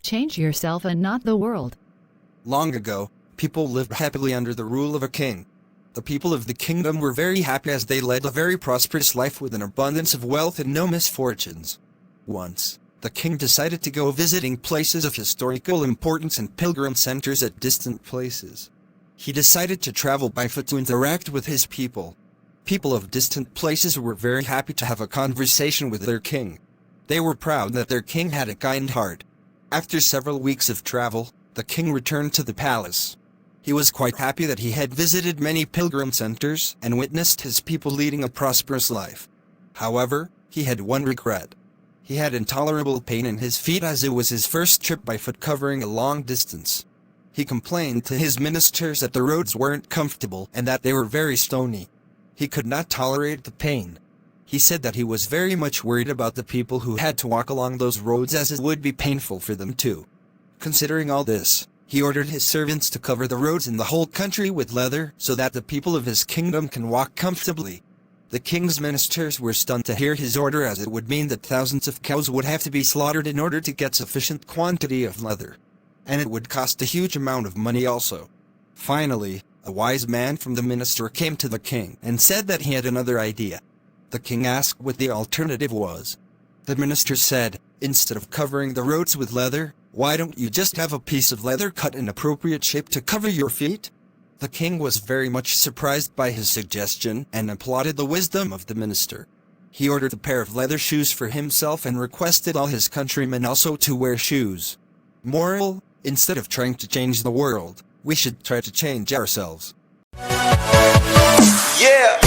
Change yourself and not the world. Long ago, people lived happily under the rule of a king. The people of the kingdom were very happy as they led a very prosperous life with an abundance of wealth and no misfortunes. Once, the king decided to go visiting places of historical importance and pilgrim centers at distant places. He decided to travel by foot to interact with his people. People of distant places were very happy to have a conversation with their king. They were proud that their king had a kind heart. After several weeks of travel, the king returned to the palace. He was quite happy that he had visited many pilgrim centers and witnessed his people leading a prosperous life. However, he had one regret. He had intolerable pain in his feet as it was his first trip by foot covering a long distance. He complained to his ministers that the roads weren't comfortable and that they were very stony. He could not tolerate the pain. He said that he was very much worried about the people who had to walk along those roads as it would be painful for them too. Considering all this, he ordered his servants to cover the roads in the whole country with leather so that the people of his kingdom can walk comfortably. The king's ministers were stunned to hear his order as it would mean that thousands of cows would have to be slaughtered in order to get sufficient quantity of leather. And it would cost a huge amount of money also. Finally, a wise man from the minister came to the king and said that he had another idea. The king asked what the alternative was. The minister said, "Instead of covering the roads with leather, why don't you just have a piece of leather cut in appropriate shape to cover your feet?" The king was very much surprised by his suggestion and applauded the wisdom of the minister. He ordered a pair of leather shoes for himself and requested all his countrymen also to wear shoes. Moral: instead of trying to change the world, we should try to change ourselves. Yeah!